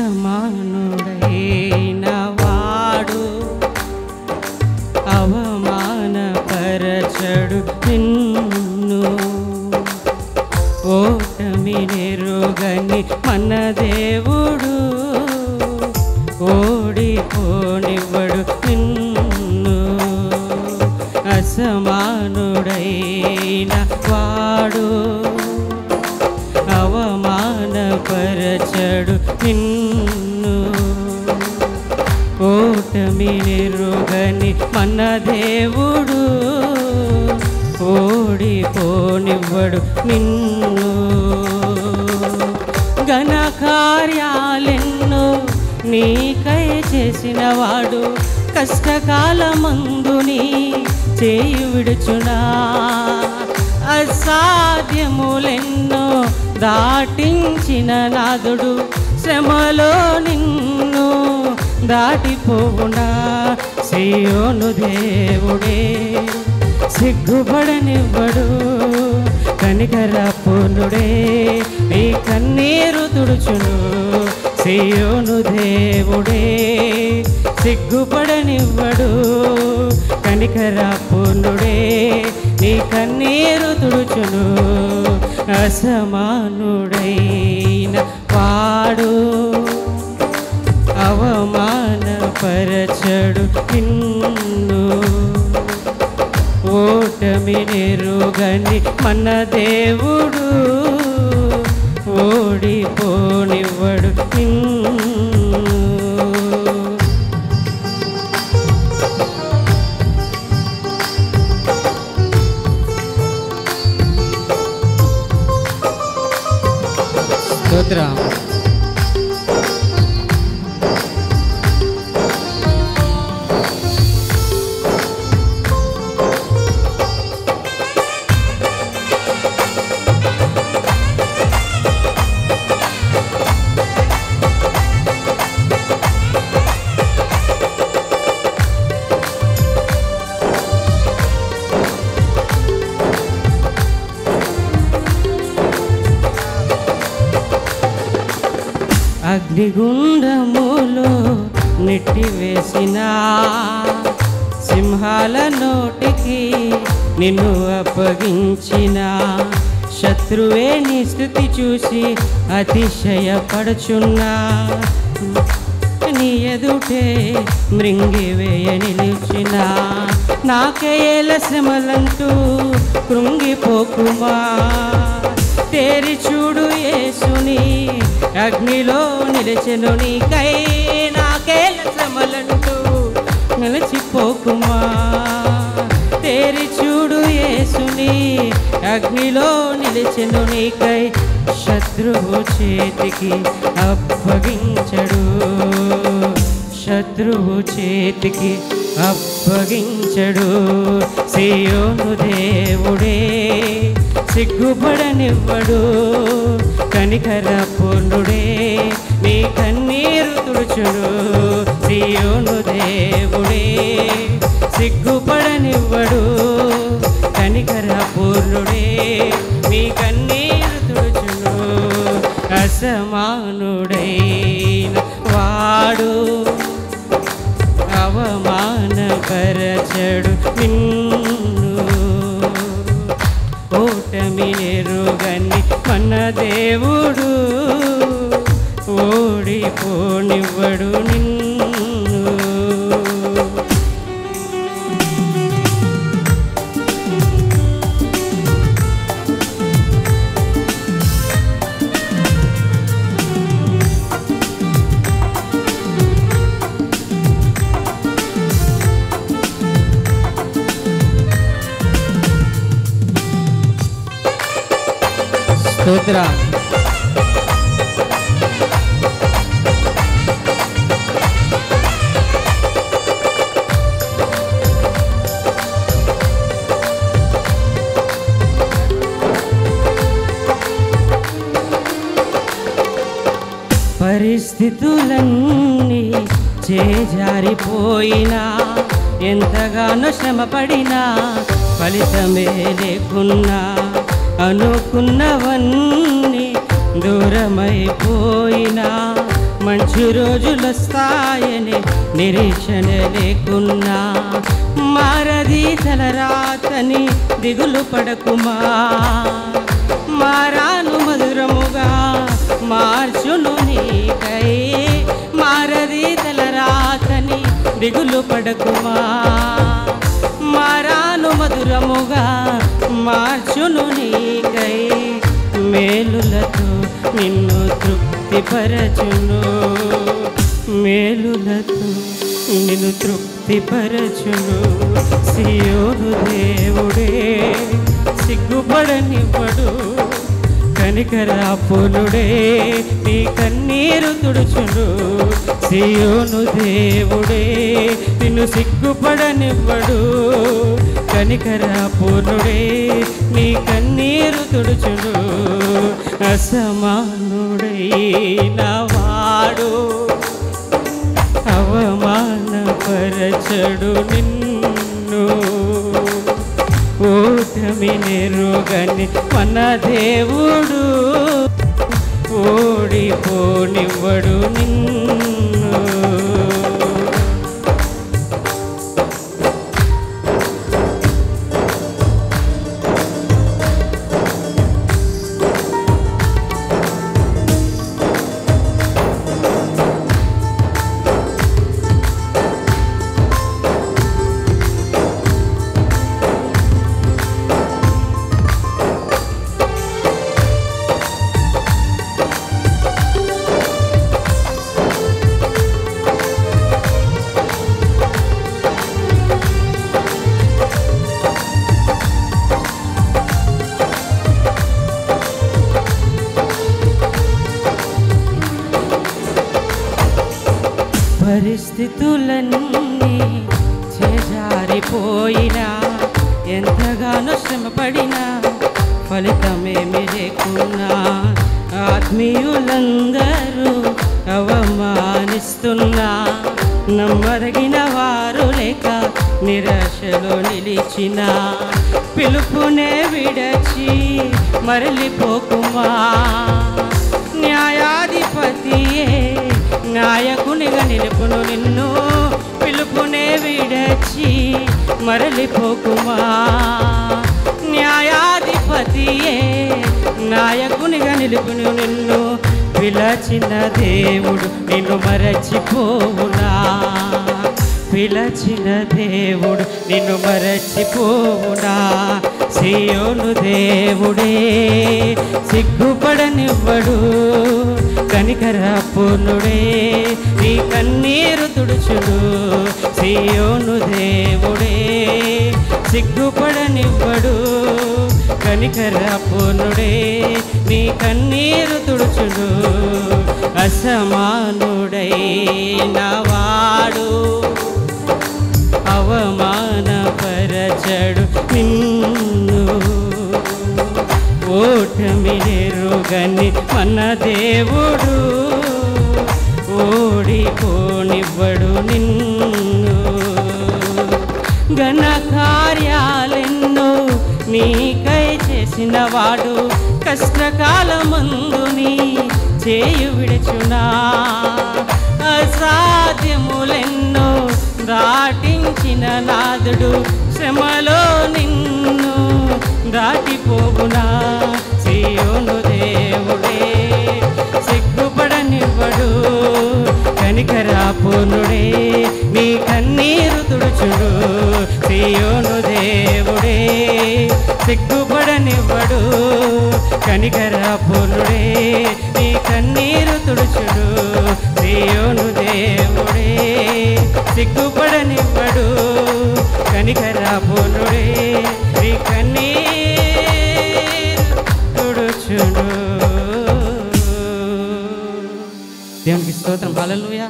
అసమానుడైన వాడు అవమానపరచడు నిన్ను. ఓటమి నెరుగని మన దేవుడు ఓడిపోనివ్వడు నిన్ను. అసమానుడైన వాడు అవమానపరచడు నిన్ను. ఓటమి నెరుగని మన దేవుడు ఓడిపోనివ్వడు నిన్ను. ఘన కార్యాలెన్నో నీకై చేసినవాడు కష్టకాలమందు నీ చేయి విడుచునా. అసాధ్యములెన్నో దాటించిన నాదుడు శ్రమలో నిన్ను దాటిపోవునా. సియోను దేవుడే సిగ్గుపడనివ్వడు, కనికరపూర్ణుడే ఈ కన్నీరు తుడుచును. సియోను దేవుడే సిగ్గుపడనివ్వడు, కనికరపూర్ణుడే నీ కన్నీరు తుడుచును. అసమానుడైన వాడు అవమానపరచడు నిన్ను. ఓటమి నెరుగని మన దేవుడు ఓడిపోనివ్వడు నిన్ను. స్తోత్రం. అగ్నిగుండములో నెట్టివేసిన సింహాల నోటికి నిన్ను అప్పగించిన శత్రువే నీ స్థితి చూసి అతిశయపడుచున్నా. నీ ఎదుటే మృంగివేయ నిలిచిన నాకేల శ్రమలంటూ కృంగిపోకుమా. తేరి చూడు యేసుని అగ్నిలో నిలిచెను నీకై నాకేల శ్రమలంటూ నిలిచిపోకుమా. తేరి చూడు యేసుని అగ్నిలో నిలిచెను నీకై శత్రువు చేతికి అప్పగించడు. శత్రువు చేతికి అప్పగించడు. సియోను దేవుడే సిగ్గుపడనివ్వడు, కనికరపూర్ణుడే నీ కన్నీరు తుడుచును. సియోను దేవుడే సిగ్గుపడనివ్వడు, కనికరపూర్ణుడే నీ కన్నీరు తుడుచును. అసమానుడైన వాడు అవమానపరచడు నిన్ను. ఓటమి నెరుగని మన దేవుడు ఓడిపోనివ్వడు నిన్ను. స్తోత్రం. పరిస్థితులన్నీ చేజారిపోయినా ఎంతగానో శ్రమపడినా ఫలితమే లేకున్నా అనుకున్నవన్నీ దూరమైపోయినా మంచి రోజులొస్తాయని నిరీక్షణ లేకున్నా మారది తలరాతని దిగులు పడకుమా. మారాను మధురముగా మార్చును నీకై, మారది తలరాతని దిగులు పడకుమా. మారాను మధురముగా మార్చును నీకై, మేలులతో నిన్ను తృప్తిపరచును, మేలులతో నిన్ను తృప్తిపరచును. సియోను దేవుడే సిగ్గుపడనివ్వడు, కనికరాపునుడే నీ కన్నీరు తుడుచును. సియోను దేవుడే నిన్ను సిగ్గుపడనివ్వడు, కనికరాపునుడే నీ కన్నీరు తుడుచును. అసమానుడైన వాడు అవమానపరచడు నిన్ను, ఓటమినెరుగని మన దేవుడు ఓడిపోనివ్వడు నిన్ను. పరిస్థితులన్నీ చేజారిపోయినా ఎంతగానో శ్రమపడినా ఫలితమేమి లేకున్నా ఆత్మీయులందరూ అవమానిస్తున్నా నమ్మదగిన వారు లేక నిరాశలో నిలిచిన పిలుపునే విడచి మరలిపోకుమా. న్యాయాధిపతియే నాయకునిగా నిలుపును నిన్ను, పిలుపునే విడచి మరలిపోకుమా. న్యాయాధిపతియే నాయకునిగా నిలుపును నిన్ను, పిలచిన దేవుడు నిన్ను మరచిపోవునా. పిలచిన దేవుడు నిన్ను మరచిపోవునా. సియోను దేవుడే సిగ్గుపడనివ్వడు, కనికరాపునుడే నీ కన్నీరు తుడుచుడు. సియోను దేవుడే సిగ్గుపడనివ్వడు, కనికరాపునుడే నీ కన్నీరు తుడుచుడు. అసమానుడైన వాడు అవమానపరచడు నిన్ను, ఓటమినెరుగని మన దేవుడు ఓడిపోనివ్వడు నిన్ను. ఘన కార్యాలెన్నో నీకై చేసిన వాడు కష్టకాలమందు నీ చేయు విడుచునా. అసాధ్యములెన్నో దాటించిన నాదుడు శ్రమలో నిన్ను దాటిపోవునా. సియోను దేవుడే సిగ్గుపడనివ్వడు, కనికరాపునుడే నీ కన్నీరు తుడుచుడు. సియోను దేవుడే సిగ్గుపడనివ్వడు, కనికరాపునుడే నీ కన్నీరు తుడుచుడు. సియోను దేవుడే సిగ్గుపడనివ్వడు, కనికరాపునుడే నీ కన్నీరు తుడుచుడు. దేవునికి స్తోత్రం. హల్లెలూయా.